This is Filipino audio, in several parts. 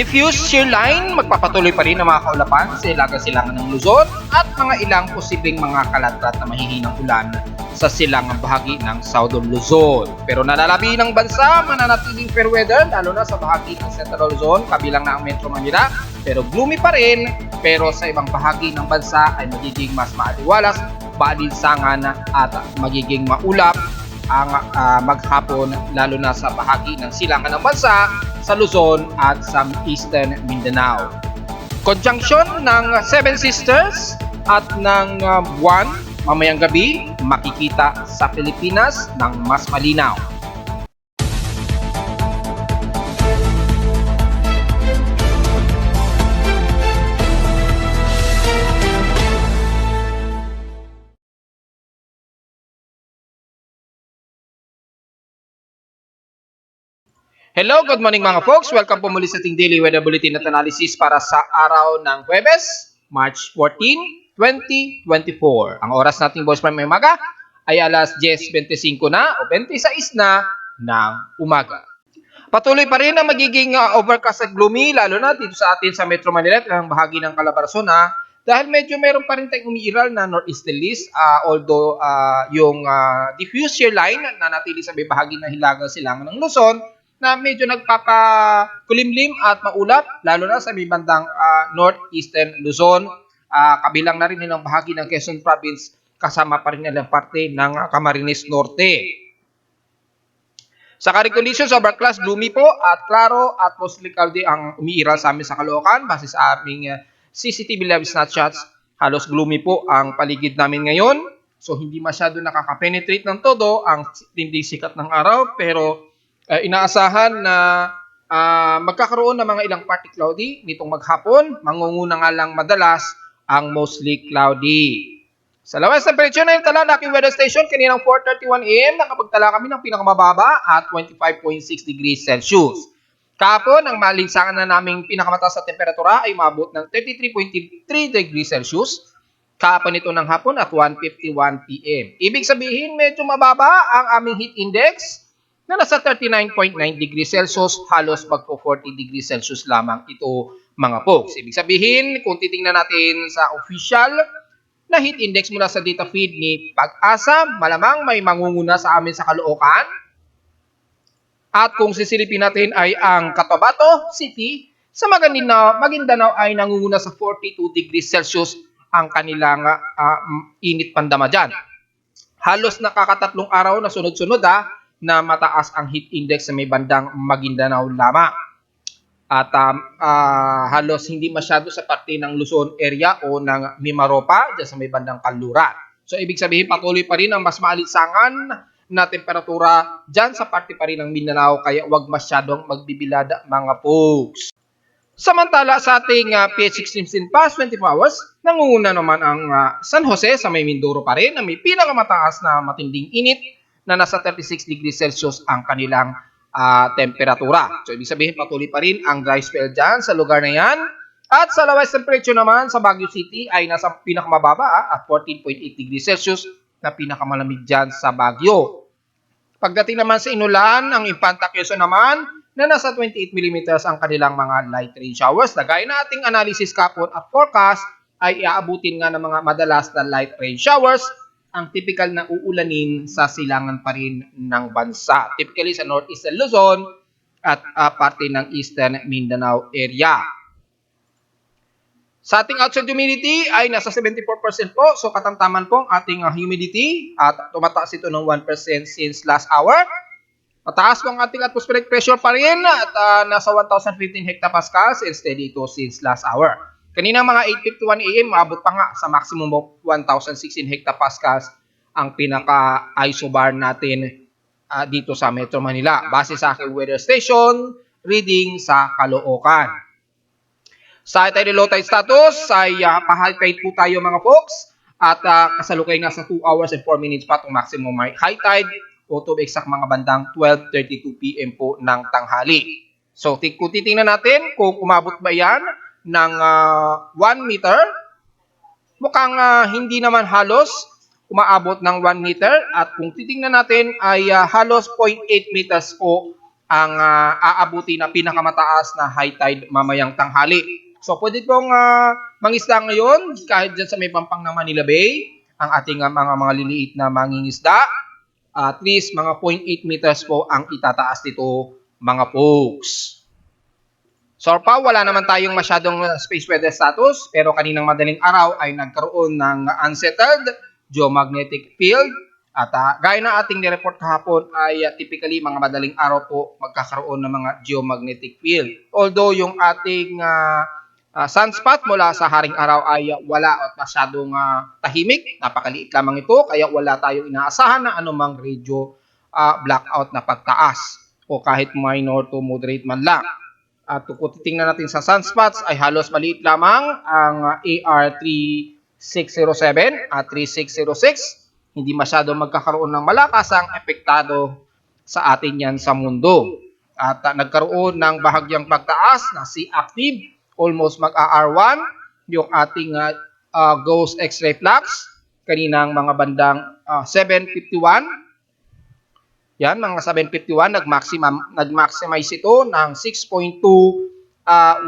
Diffuse shear line, magpapatuloy pa rin ang mga kaulapan sa ilaga-silangan ng Luzon at mga ilang posibleng mga kalatrat na mahihinang ulan sa silangang bahagi ng Southern Luzon. Pero nalalabi ng bansa, mananatiling fair weather lalo na sa bahagi ng Central Luzon, kabilang na ang Metro Manila. Pero gloomy pa rin, pero sa ibang bahagi ng bansa ay magiging mas maaliwalas, maalinsangan at magiging maulap ang maghapon lalo na sa bahagi ng silangan ng bansa sa Luzon at sa Eastern Mindanao. Conjunction ng Seven Sisters at ng buwan mamayang gabi makikita sa Pilipinas ng mas malinaw. Hello, good morning mga folks. Welcome po muli sa ating daily weather bulletin at analysis para sa araw ng Huwebes, March 14, 2024. Ang oras nating boys prime umaga ay alas 10:25 na o 26 na ng umaga. Patuloy pa rin ang magiging overcast at gloomy lalo na dito sa atin sa Metro Manila at ang bahagi ng Calabarzon dahil medyo meron pa rin tayong umiiral na northeasterlies although yung diffuse shear line na natili sa may bahagi ng hilagang silangan ng Luzon na medyo nagpapakulimlim at maulap, lalo na sa may bandang northeastern Luzon. Kabilang na rin nilang bahagi ng Quezon Province, kasama pa rin nilang parte ng Camarines Norte. Sa current conditions, overcast, gloomy po at klaro at mostly cloudy ang umiiral sa amin sa Caloocan. Base sa aming CCTV live snapshots, halos gloomy po ang paligid namin ngayon. So hindi masyado nakaka-penetrate ng todo ang tinding sikat ng araw, pero inaasahan na magkakaroon ng mga ilang partly cloudy nitong maghapon. Mangunguna nga lang madalas ang mostly cloudy. Sa lowest temperature na yung tala ng aking weather station, kaninang 4:31 AM, nakapagtala kami ng pinakamababa at 25.6 degrees Celsius. Kahapon, ang malinsangan na naming pinakamataas sa temperatura ay umabot ng 33.3 degrees Celsius. Kahapon ito ng hapon at 1:51 PM. Ibig sabihin, medyo mababa ang aming heat index na nasa 39.9 degrees Celsius, halos magpo 40 degrees Celsius lamang ito mga folks. Ibig sabihin, kung titingnan natin sa official na heat index mula sa data feed ni Pag-asa, malamang may mangunguna sa amin sa Caloocan. At kung sisilipin natin ay ang Cotabato City, sa Maguindanao ay nangunguna sa 42 degrees Celsius ang kanilang init pandama dyan. Halos nakakatatlong araw na sunod-sunod na mataas ang heat index sa may bandang Maguindanao lamang. At halos hindi masyado sa parte ng Luzon area o ng Mimaropa, dyan sa may bandang Kanluran. So ibig sabihin patuloy pa rin ang mas maalinsangan na temperatura dyan sa parte pa rin ng Mindanao, kaya huwag masyadong magbibilada mga folks. Samantala sa ating PH 16 past 24 hours, nangunguna naman ang San Jose sa may Mindoro pa rin na may pinakamataas na matinding init na nasa 36 degrees Celsius ang kanilang temperatura. So, ibig sabihin patuloy pa rin ang dry spell dyan sa lugar na yan. At sa lowest temperature naman sa Baguio City ay nasa pinakamababa at 14.8 degrees Celsius na pinakamalamig dyan sa Baguio. Pagdating naman sa Inulan, ang Infanta Quezon naman na nasa 28 mm ang kanilang mga light rain showers. Gaya na ating analysis kapon at forecast ay iaabutin nga ng mga madalas na light rain showers ang typical na uulanin sa silangan pa rin ng bansa. Typically sa northeastern Luzon at parte ng eastern Mindanao area. Sa ating outside humidity ay nasa 74% po. So katamtaman po ang ating humidity at tumataas ito ng 1% since last hour. Mataas po ang ating atmospheric pressure pa rin at nasa 1,015 hectopascals and steady ito since last hour. Kanina mga 8:51 AM, maabot pa nga sa maximum of 1,016 hectopascals ang pinaka-isobar natin dito sa Metro Manila. Base sa aking weather station, reading sa Caloocan. Sa tide low tide status ay pa-high tide po tayo mga folks. At kasalukay na sa 2 hours and 4 minutes pa itong maximum high tide o to exact mga bandang 12:32 PM po ng tanghali. So kung titingnan natin kung umabot ba yan ng 1 meter, mukhang hindi naman halos umaabot ng 1 meter at kung titingnan natin ay halos 0.8 meters po ang aabuti na pinakamataas na high tide mamayang tanghali. So pwede pong mangisda ngayon kahit dyan sa may pampang ng Manila Bay, ang ating mga liliit na mangingisda. At least mga 0.8 meters po ang itataas dito mga folks. So pa, wala naman tayong masyadong space weather status, pero kaninang madaling araw ay nagkaroon ng unsettled geomagnetic field. At gaya na ating nireport kahapon ay typically mga madaling araw po magkakaroon ng mga geomagnetic field. Although yung ating sunspot mula sa haring araw ay wala at masyadong tahimik, napakaliit lamang ito, kaya wala tayong inaasahan na anumang radio blackout na pagtaas o kahit minor to moderate man lang. At kung titingnan natin sa sunspots ay halos maliit lamang ang AR3607 at 3606. Hindi masyado magkakaroon ng malakasang epektado sa atin yan sa mundo. At nagkaroon ng bahagyang pagtaas na C-active, almost mag-AR1, yung ating ghost X-ray flux, kaninang mga bandang 751. Yan, mga 751, nag-maximize ito ng 6.2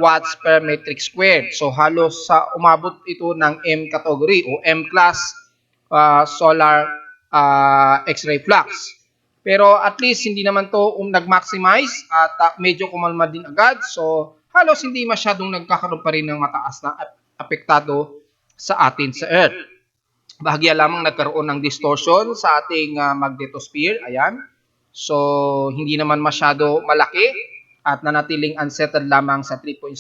watts per metric squared. So halos umabot ito ng M category o M class solar X-ray flux. Pero at least hindi naman to nag-maximize at medyo kumalma din agad. So halos hindi masyadong nagkakaroon pa rin ng mataas na apektado sa atin sa Earth. Bahagya lamang nagkaroon ng distortion sa ating magnetosphere. Ayan. So hindi naman masyado malaki at nanatiling unsettled lamang sa 3.0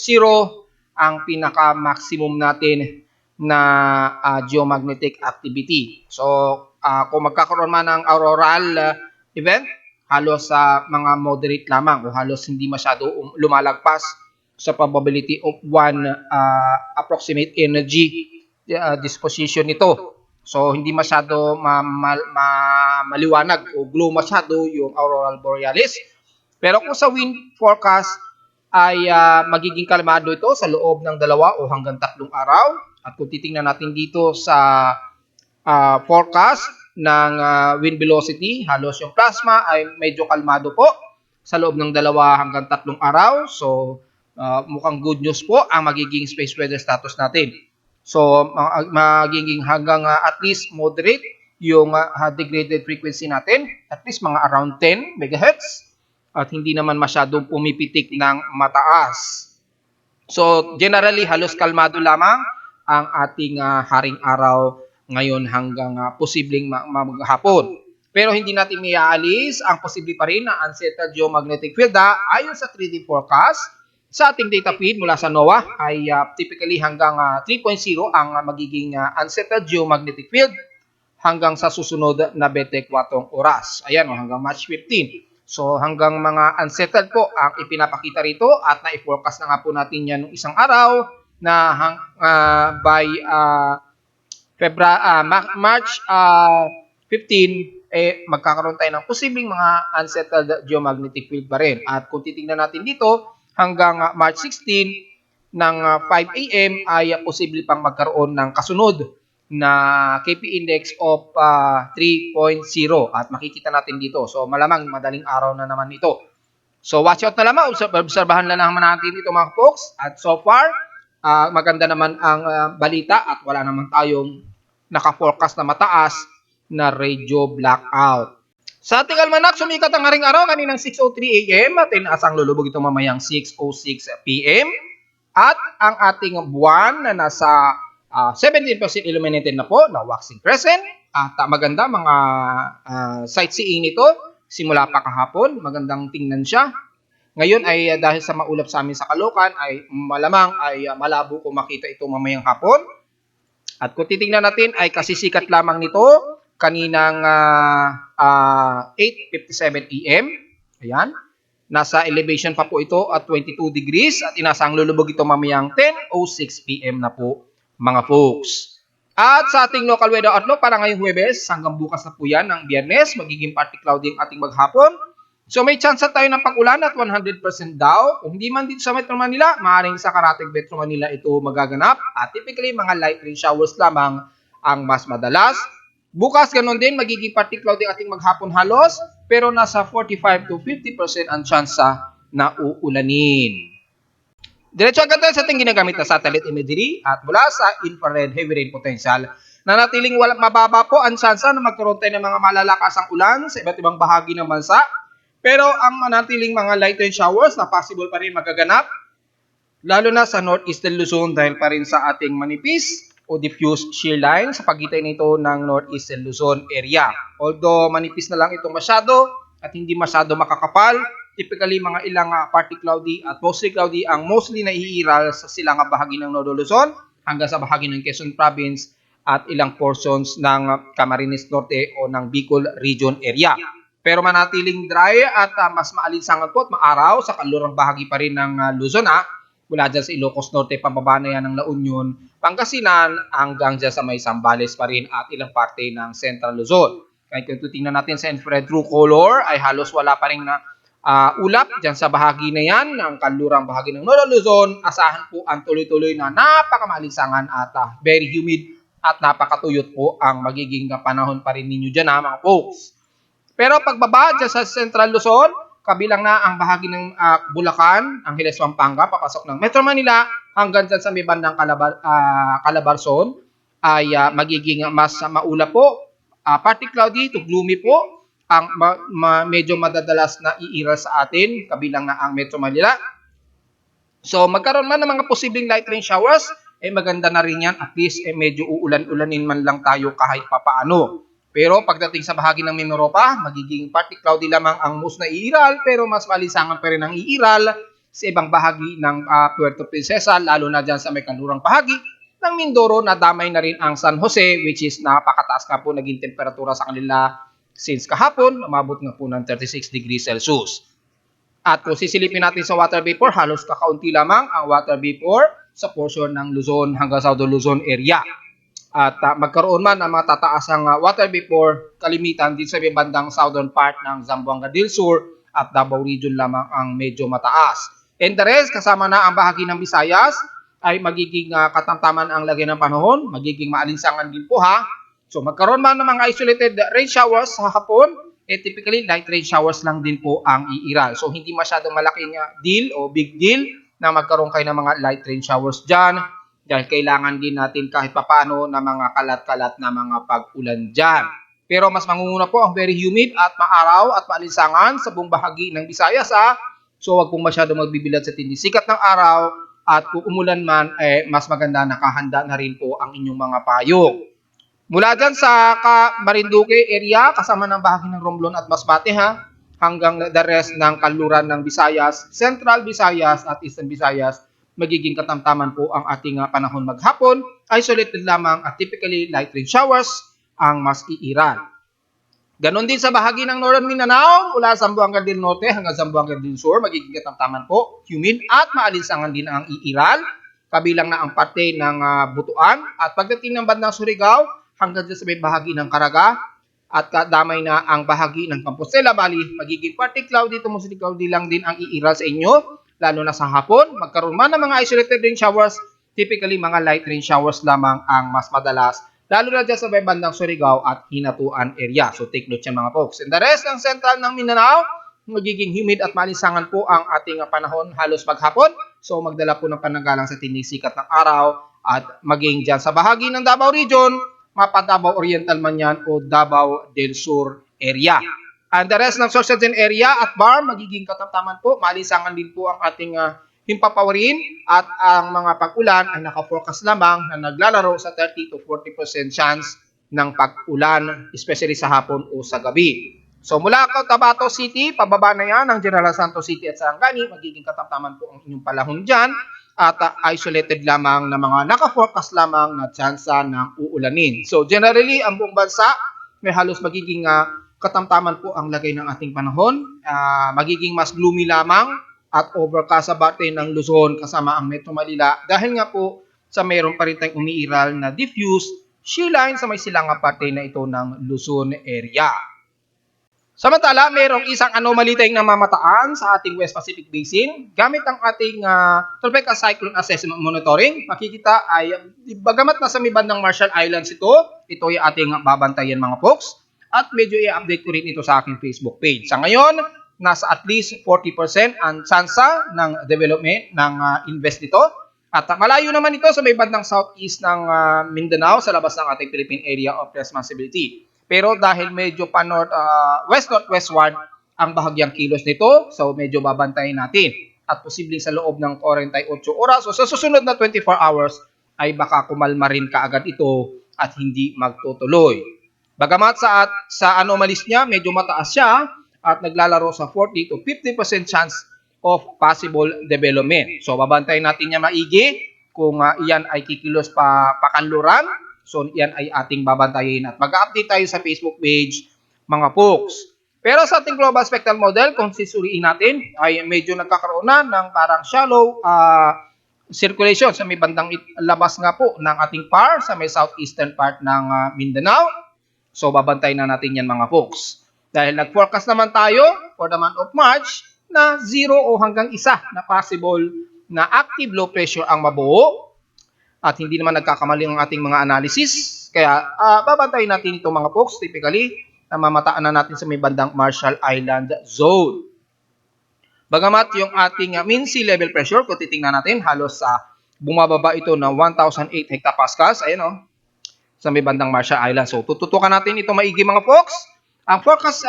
ang pinaka-maximum natin na geomagnetic activity. So, kung magkakaroon man ng auroral event, halos sa mga moderate lamang o halos hindi masyado lumalagpas sa probability of 1 approximate energy disposition nito. So, hindi masyado maliwanag o glow masyado yung auroral borealis. Pero kung sa wind forecast ay magiging kalmado ito sa loob ng 2 o hanggang 3 araw. At kung titingnan natin dito sa forecast ng wind velocity, halos yung plasma ay medyo kalmado po sa loob ng 2 hanggang 3 araw. So, mukhang good news po ang magiging space weather status natin. So, magiging hanggang at least moderate yung degraded frequency natin, at least mga around 10 MHz. At hindi naman masyadong pumipitik ng mataas. So, generally, halos kalmado lamang ang ating haring araw ngayon hanggang posibleng maghapon. Pero hindi natin iaalis ang posible pa rin na unsettled geomagnetic field ayon sa 3D forecast. Sa ating data feed mula sa NOAA ay typically hanggang 3.0 ang magiging unsettled geomagnetic field hanggang sa susunod na 24 oras. Ayan, hanggang March 15. So hanggang mga unsettled po ang ipinapakita rito at na-forecast na nga po natin yan ng isang araw na by March 15 magkakaroon tayo ng posibleng mga unsettled geomagnetic field pa rin. At kung titingnan natin dito hanggang March 16 ng 5 AM ay posible pang magkaroon ng kasunod na KP index of 3.0 at makikita natin dito. So malamang madaling araw na naman ito. So watch out na lamang, obserbahan na naman natin ito mga folks. At so far, maganda naman ang balita at wala naman tayong naka-forecast na mataas na radio blackout. Sa ating almanak, sumikat ang haring araw kaninang 6:03 AM at inaasang lulubog ito mamayang 6:06 PM. At ang ating buwan na nasa 17% illuminated na po na waxing crescent at maganda mga sightseeing nito simula pa kahapon, magandang tingnan siya. Ngayon ay dahil sa maulap sa amin sa Caloocan ay malamang ay malabo kung makita ito mamayang hapon. At kung titingnan natin ay kasisikat lamang nito kaninang 8:57 AM. Ayan. Nasa elevation pa po ito at 22 degrees at inasang lulubog ito mamayang 10:06 PM na po mga folks. At sa ating local weather outlook para ngayong Huwebes hanggang bukas na po yan ng Biyernes, magiging partly cloudy ang ating maghapon. So may chance tayo ng pag-ulan at 100% daw. Kung hindi man dito sa Metro Manila, maaaring sa Karatig Metro Manila ito magaganap. At typically mga light rain showers lamang ang mas madalas. Bukas ganun din, magiging partly cloudy ang ating maghapon halos. pero nasa 45 to 50% ang tsansa na uulanin. Diretso agad tayo sa ating ginagamit na satellite imagery at mula sa infrared heavy rain potential na natiling mababa po ang tsansa na magkaroon tayo ng mga malalakasang ulan sa iba't ibang bahagi ng bansa. Pero ang manatiling mga light rain showers na possible pa rin magaganap, lalo na sa northeastern Luzon dahil pa rin sa ating manipis o diffuse shear line sa pagitan nito ng northeastern Luzon area. Although manipis na lang itong masyado at hindi masyado makakapal, typically mga ilang partly cloudy at mostly cloudy ang mostly naiiral sa silangang bahagi ng Northern Luzon hanggang sa bahagi ng Quezon Province at ilang portions ng Camarines Norte o ng Bicol Region area. Pero manatiling dry at mas maalinsangan po at maaraw sa kanlurang bahagi pa rin ng Luzon mula dyan sa Ilocos Norte, pababa na yan ng La Union, Pangasinan, hanggang dyan sa may Zambales pa rin at ilang parte ng Central Luzon. Kahit kung titingnan natin sa infrared true color ay halos wala pa rin na ulap dyan sa bahagi na yan, ng kanlurang bahagi ng Northern Luzon. Asahan po ang tuloy-tuloy na napakamalinsangan at very humid at napakatuyot po ang magiging panahon pa rin ninyo dyan mga folks. Pero pagbaba dyan sa Central Luzon, kabilang na ang bahagi ng Bulacan, Angeles, Pampanga, papasok ng Metro Manila hanggang dyan sa may bandang Calabarzon ay magiging mas maulap po, partly cloudy to gloomy po ang medyo madadalas na iiral sa atin, kabilang na ang Metro Manila. So magkaroon man ng mga posibleng light rain showers, maganda na rin yan, at least medyo uulan-ulanin man lang tayo kahit papaano. Pero pagdating sa bahagi ng Mimaropa, magiging partly cloudy lamang ang most na iiral, pero mas malisangan pa rin ang iiral sa ibang bahagi ng Puerto Princesa, lalo na dyan sa may kanlurang bahagi ng Mindoro na damay na rin ang San Jose, which is napakataas ka po naging temperatura sa kanila since kahapon, umabot nga po ng 36 degrees Celsius. At kung sisilipin natin sa water vapor, halos kakaunti lamang ang water vapor sa portion ng Luzon hanggang Southern Luzon area. At magkaroon man ng mga tataasang water vapor, kalimitan din sa bandang southern part ng Zamboanga del Sur at Davao Region lamang ang medyo mataas. And the rest, kasama na ang bahagi ng Visayas, ay magiging katamtaman ang lagay ng panahon, magiging maalinsangan din po So magkaroon man ng mga isolated rain showers sa hapon, typically light rain showers lang din po ang iiral. So hindi masyadong malaking deal o big deal na magkaroon kayo ng mga light rain showers dyan, dahil kailangan din natin kahit papano na mga kalat-kalat na mga pag-ulan dyan. Pero mas mangunguna po ang very humid at maaraw at maalinsangan sa buong bahagi ng Visayas. So wag pong masyadong magbibilad sa tindi sikat ng araw, at kung umulan man, mas maganda nakahanda na rin po ang inyong mga payong. Mula dyan sa Marinduque area, kasama ng bahagi ng Romblon at Masbate hanggang the rest ng kanluran ng Visayas, Central Visayas at Eastern Visayas, magiging katamtaman po ang ating panahon maghapon. Isolated lamang at typically light rain showers ang mas iiral. Ganon din sa bahagi ng Northern Mindanao, mula Zamboanga del Norte hanggang Zamboanga del Sur, magiging katamtaman po, humid at maalinsangan din ang iiral, kabilang na ang parte ng Butuan. At pagdating ng bandang Surigao, hanggang sa may bahagi ng Caraga at damay na ang bahagi ng Compostela Valley, magiging partly cloudy to mostly cloudy lang din ang iiral sa inyo, lalo na sa hapon. Magkaroon man ng mga isolated rain showers, typically mga light rain showers lamang ang mas madalas, lalo na dyan sa may bandang Surigao at Hinatuan area. So take note yan mga folks. And the rest ng central ng Mindanao, magiging humid at malisangan po ang ating panahon halos maghapon. So magdala po ng pananggalang sa tinding sikat ng araw, at maging dyan sa bahagi ng Davao Region, mapa Davao Oriental man yan o Davao del Sur area. And the rest ng Sorsogon area at Bar, magiging katamtaman po, malisangan din po ang ating himpapawarin, at ang mga pag-ulan ay naka-forecast lamang na naglalaro sa 30 to 40% chance ng pag-ulan, especially sa hapon o sa gabi. So mula Cotabato City, pababa na yan ng General Santos City at Sarangani, magiging katamtaman po ang inyong panahon dyan, at isolated lamang na mga naka-forecast lamang na tsansa ng uulanin. So generally, ang buong bansa may halos magiging katamtaman po ang lagay ng ating panahon. Magiging mas gloomy lamang at overcast sa parte ng Luzon kasama ang Metro Manila, dahil nga po sa mayroon pa rin tayong umiiral na diffuse shear line sa may silangang parte na ito ng Luzon area. Samantala, mayroong isang anomaly tayong namamataan sa ating West Pacific Basin. Gamit ang ating Tropical Cyclone Assessment Monitoring, makikita ay bagamat nasa may bandang Marshall Islands ito ay ating babantayan mga folks. at medyo i-update ko rin ito sa aking Facebook page. Sa ngayon, nasa at least 40% ang tsansa ng development ng invest nito. At malayo naman ito sa may bandang southeast ng Mindanao sa labas ng ating Philippine Area of Responsibility. Pero dahil medyo pa west-northwestward ang bahagyang kilos nito, so medyo babantayin natin. At posibleng sa loob ng 48 oras o sa susunod na 24 hours ay baka kumalma rin kaagad ito at hindi magtutuloy. Bagamat sa anomalies niya, medyo mataas siya at naglalaro sa 40 to 50% chance of possible development. So, babantayin natin niya maigi kung iyan ay kikilos pakanluran. So, iyan ay ating babantayin at mag-update tayo sa Facebook page, mga folks. Pero sa ating global spectral model, kung sisuriin natin, ay medyo nagkakaroon na ng parang shallow circulation sa may bandang labas nga po ng ating PAR sa may southeastern part ng Mindanao. So, babantayin na natin yan, mga folks. Dahil nag-forecast naman tayo for the month of March na 0 o hanggang 1 na possible na active low pressure ang mabuo at hindi naman nagkakamali ang ating mga analysis. Kaya babantayin natin ito, mga folks, typically na mamataan na natin sa may bandang Marshall Island Zone. Bagamat yung ating mean sea level pressure, kung titingnan natin, halos bumababa ito ng 1,008 hectopascals, ayan sa may bandang Marshall Island. So tututukan natin ito maigi, mga folks. Ang forecast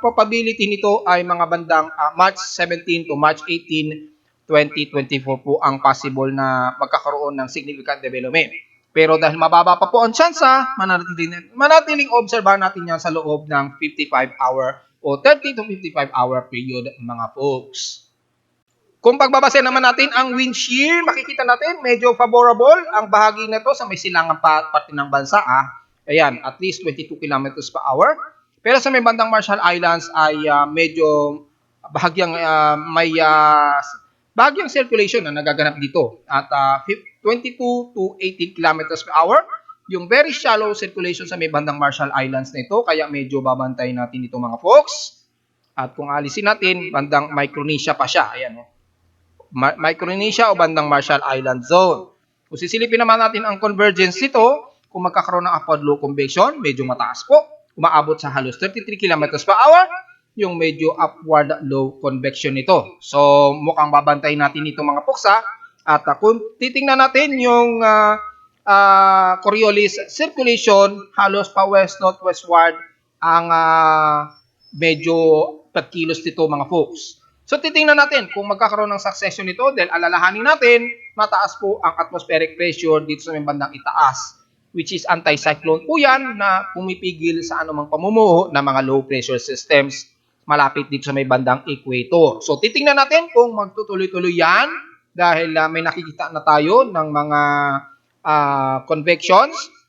probability nito ay mga bandang March 17 to March 18, 2024 po ang possible na magkakaroon ng significant development. Pero dahil mababa pa po ang tsansa, manatiling obserbahan natin yan sa loob ng 55-hour o 30 to 55-hour period, mga folks. Kung pagbabase naman natin ang wind shear, makikita natin medyo favorable ang bahagi na to sa may silangang parte ng bansa. Ayan, at least 22 kilometers per hour. Pero sa may bandang Marshall Islands ay medyo bahagyang circulation na nagaganap dito. At 22 to 18 kilometers per hour. Yung very shallow circulation sa may bandang Marshall Islands na ito. Kaya medyo babantayin natin ito, mga folks. At kung alisin natin, bandang Micronesia pa siya. Ayan, Micronesia o bandang Marshall Island Zone. Kung sisilipin naman natin ang convergence nito, kung magkakaroon ng upward low convection, medyo mataas po. Umaabot sa halos 33 km per hour, yung medyo upward low convection nito. So, mukhang babantayin natin ito, mga puksa. At kung titingnan natin yung Coriolis circulation, halos pa west-northwestward ang medyo pagkilos nito, mga folks. So, titingnan natin kung magkakaroon ng succession nito dahil alalahanin natin, mataas po ang atmospheric pressure dito sa may bandang itaas, which is anti-cyclone po yan na pumipigil sa anumang pamumuho ng mga low pressure systems malapit dito sa may bandang equator. So, titingnan natin kung magtutuloy-tuloy yan dahil may nakikita na tayo ng mga convections.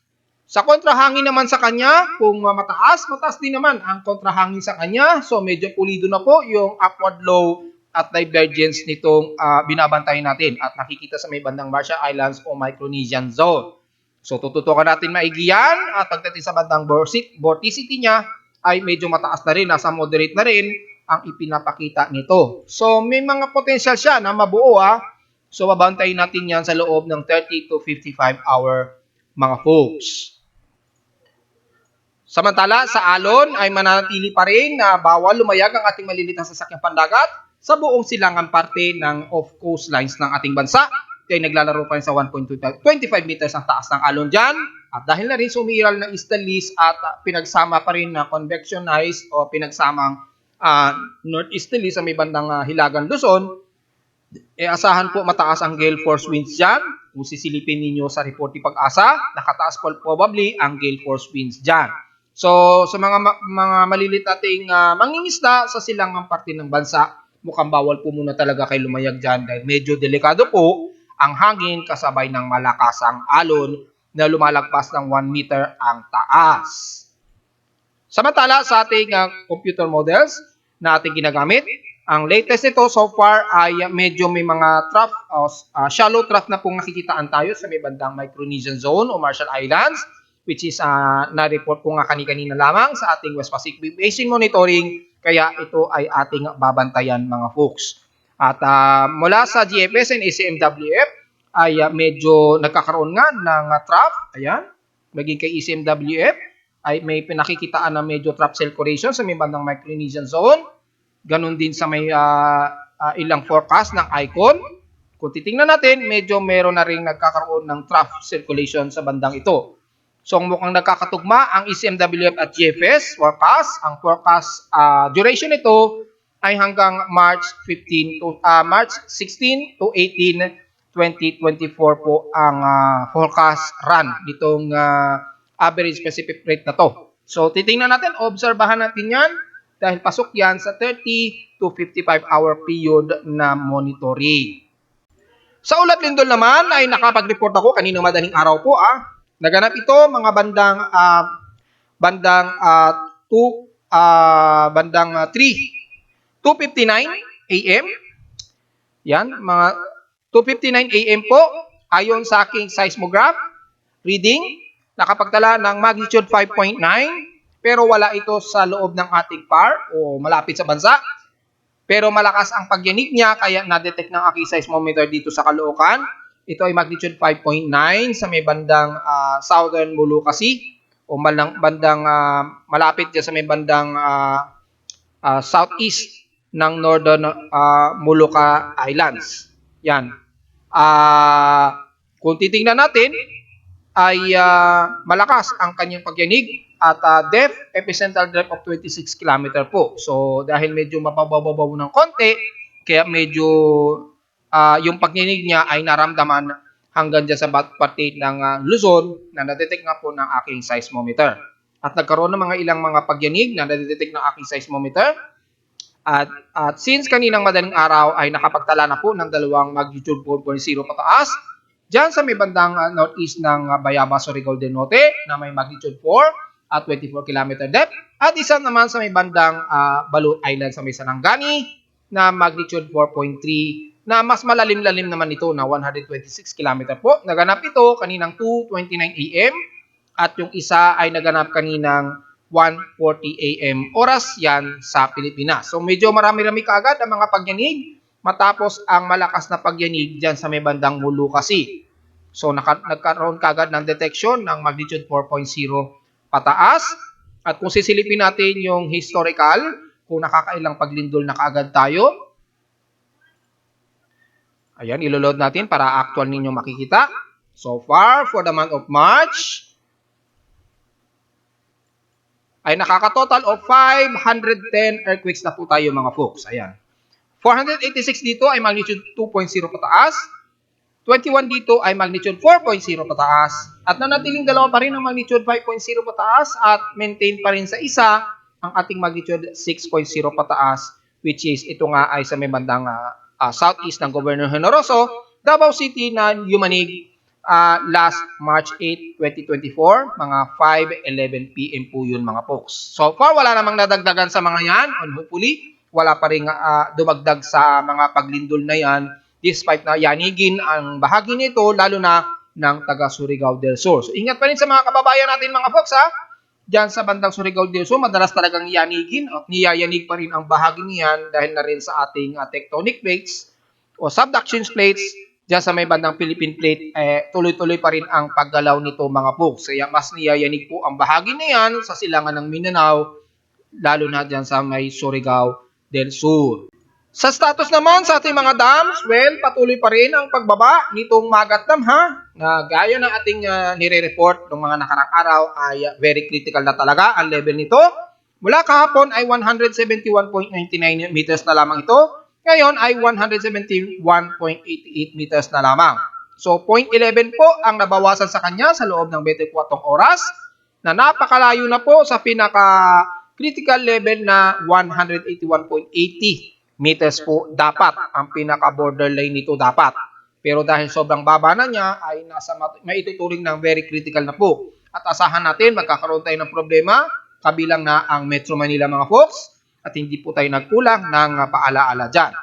Sa kontrahangin naman sa kanya, kung mataas din naman ang kontrahangin sa kanya. So, medyo pulido na po yung upward low at divergence nitong binabantayan natin at nakikita sa may bandang Marshall Islands o Micronesian Zone. So, tututukan natin maigi yan at pagdating sa bandang vorticity niya ay medyo mataas na rin, nasa moderate na rin ang ipinapakita nito. So, may mga potential siya na mabuo. So, babantayin natin yan sa loob ng 30 to 55-hour, mga folks. Samantala, sa alon ay mananatili pa rin na bawal lumayag ang ating malilitang sasakyang pandagat sa buong silangang parte ng off-coast lines ng ating bansa. Kaya naglalaro pa rin sa 1.25 meters ang taas ng alon dyan. At dahil na rin sumiral ng easterlies at pinagsama pa rin na convectionized o pinagsamang northeasterly sa may bandang Hilagang Luzon, asahan po mataas ang gale force winds dyan. Kung sisilipin ninyo sa report ni Pag-asa, nakataas po probably ang gale force winds dyan. So, sa mga malilit nating mangingisda sa silangang parte ng bansa, mukhang bawal po muna talaga kayo lumayag dyan dahil medyo delikado po ang hangin kasabay ng malakasang alon na lumalagpas ng 1 meter ang taas. Samantala sa ating computer models na ating ginagamit, ang latest nito so far ay medyo may mga trough, shallow trough na pong nakikitaan tayo sa may bandang Micronesian Zone o Marshall Islands, which is na-report ko nga kanina lamang sa ating West Pacific Basin Monitoring, kaya ito ay ating babantayan, mga folks. At mula sa GFS and ECMWF ay medyo nagkakaroon nga ng trough, ayan, maging kay ECMWF, ay may pinakikitaan na medyo trough circulation sa may bandang Micronesian zone. Ganon din sa may ilang forecast ng icon. Kung titingnan natin, medyo meron na rin nagkakaroon ng trough circulation sa bandang ito. So mukhang nagkakatugma ang ECMWF at GFS forecast. Ang forecast duration nito ay hanggang March 16 to 18, 2024 po ang forecast run nitong average specific rate na to. So titingnan natin, obserbahan natin yan dahil pasok yan sa 30 to 55 hour period na monitoring. Sa ulat lindol naman ay nakapag-report ako kaninang madaling araw po. Naganap ito mga bandang 2:59 AM. Yan, mga 2:59 AM po ayon sa aking seismograph reading, nakapagtala ng magnitude 5.9 pero wala ito sa loob ng ating PAR o malapit sa bansa. Pero malakas ang pagyanig niya kaya na-detect ng aking seismometer dito sa Caloocan. Ito ay magnitude 5.9 sa may bandang southern Molucasi o bandang malapit dyan sa may bandang southeast ng northern Molucca Islands. Yan. Kung titingnan natin ay malakas ang kanyang pagyanig at epicentral depth of 26 km po. So dahil medyo mapababaw ng konti, kaya medyo yung pagyanig niya ay naramdaman hanggang dyan sa parte ng Luzon na nadetect nga po ng aking seismometer. At nagkaroon ng mga ilang mga pagyanig na nadetect ng aking seismometer. At since kaninang madaling araw ay nakapagtala na po ng dalawang magnitude 4.0 pataas dyan sa may bandang northeast ng Bayaba, Surigao del Norte na may magnitude 4 at 24 km depth. At isa naman sa may bandang Balut Island sa may Sarangani na magnitude 4.3 na mas malalim-lalim naman ito na 126 km po. Naganap ito kaninang 2:29 AM at yung isa ay naganap kaninang 1:40 AM oras yan sa Pilipinas. So medyo marami-rami kaagad ang mga pagyanig matapos ang malakas na pagyanig dyan sa may bandang Molucasi. So nagkaroon kaagad ng detection ng magnitude 4.0 pataas. At kung sisilipin natin yung historical, kung nakakailang paglindol na kaagad tayo. Ayan, iloload natin para actual ninyo makikita. So far, for the month of March, ay nakaka-total of 510 earthquakes na po tayo mga folks. Ayan. 486 dito ay magnitude 2.0 pataas. 21 dito ay magnitude 4.0 pataas. At nanatiling dalawa pa rin ang magnitude 5.0 pataas at maintain pa rin sa isa ang ating magnitude 6.0 pataas, which is ito nga ay sa may bandang southeast ng Governor Generoso, Davao City na yumanig last March 8, 2024, mga 5:11 PM po yun mga folks. So far, wala namang nadagdagan sa mga yan, and hopefully, wala pa rin dumagdag sa mga paglindol na yan, despite na yanigin ang bahagi nito, lalo na ng taga Surigao del Sur. So ingat pa rin sa mga kababayan natin mga folks Diyan sa bandang Surigao del Sur, madalas talagang yanigin at niyayanig pa rin ang bahagi niyan dahil na rin sa ating tectonic plates o subduction plates. Diyan sa may bandang Philippine Plate, tuloy-tuloy pa rin ang paggalaw nito mga folks. Kaya mas niyayanig po ang bahagi na yan sa silangan ng Mindanao, lalo na diyan sa may Surigao del Sur. Sa status naman sa ating mga dams, well, patuloy pa rin ang pagbaba nitong Magat Dam na gaya ng ating nire-report ng mga nakarang araw ay very critical na talaga ang level nito. Mula kahapon ay 171.99 meters na lamang ito. Ngayon ay 171.88 meters na lamang. So 0.11 po ang nabawasan sa kanya sa loob ng 24 oras na napakalayo na po sa pinaka-critical level na 181.80 meters po dapat ang pinaka-borderline nito dapat. Pero dahil sobrang baba na niya ay maituturing ng very critical na po. At asahan natin magkakaroon tayo ng problema kabilang na ang Metro Manila mga folks at hindi po tayo nagkulang ng paalaala dyan.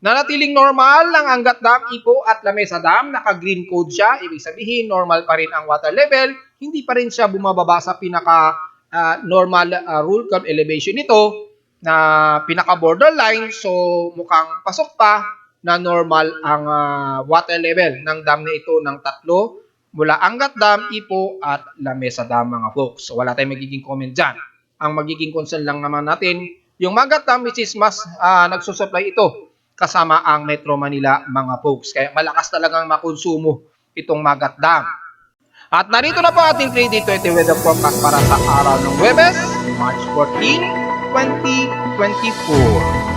Nanatiling normal ang Angat Dam, Ipo at Lamesa Dam. Naka-green code siya. Ibig sabihin normal pa rin ang water level. Hindi pa rin siya bumababa sa pinaka-normal rule curve elevation nito na pinaka-borderline, so mukhang pasok pa na normal ang water level ng dam na ito ng 3 mula Angat Dam, Ipo at La Mesa Dam mga folks. So wala tayong magiging comment dyan. Ang magiging concern lang naman natin, yung Magat Dam which is mas nagsusupply ito kasama ang Metro Manila mga folks. Kaya malakas talagang makonsumo itong Magat Dam. At narito na po ating 3D 20 weather forecast para sa araw ng Huwebes, March 14, 2024.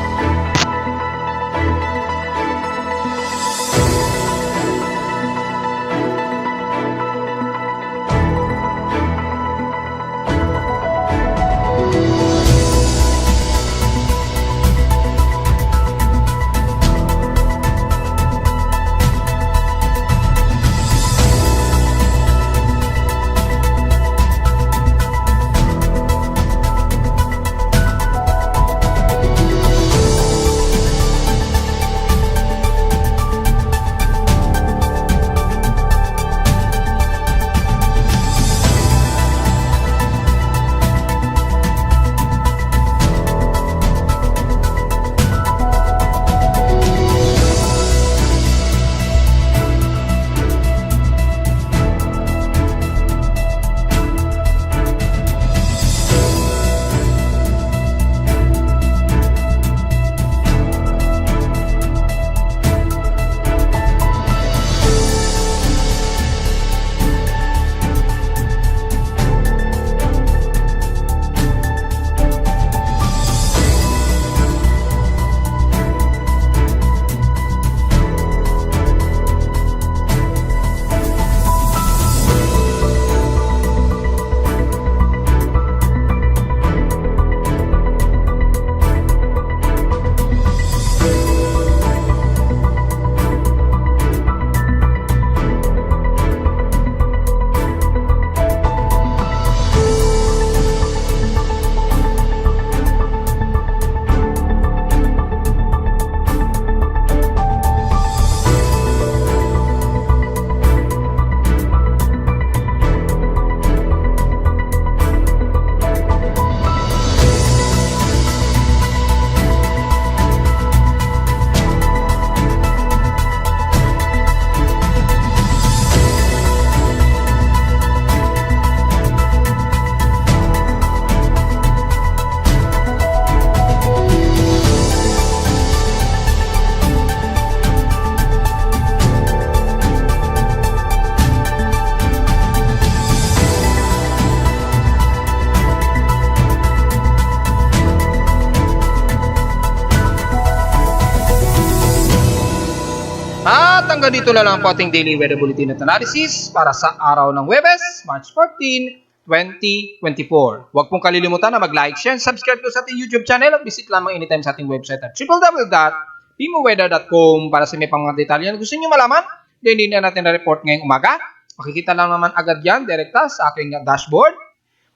At hanggang dito na lang po ating daily weather bulletin at analysis para sa araw ng Huwebes, March 14, 2024. Huwag pong kalilimutan na mag-like, share, and subscribe po sa ating YouTube channel at visit lamang anytime sa ating website at www.pimoweather.com para sa may pang mga detalye na gusto nyo malaman. Hindi na natin na-report ngayong umaga. Makikita lang naman agad yan direkta sa aking dashboard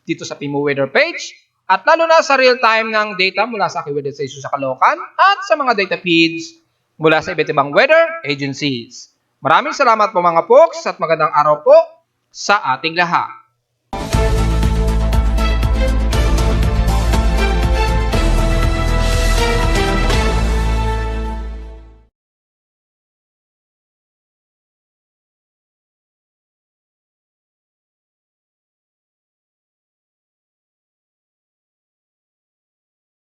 dito sa Pimo Weather page. At lalo na sa real-time ng data mula sa aking weather station sa Caloocan at sa mga data feeds mula sa iba't ibang weather agencies. Maraming salamat po mga folks at magandang araw po sa ating lahat.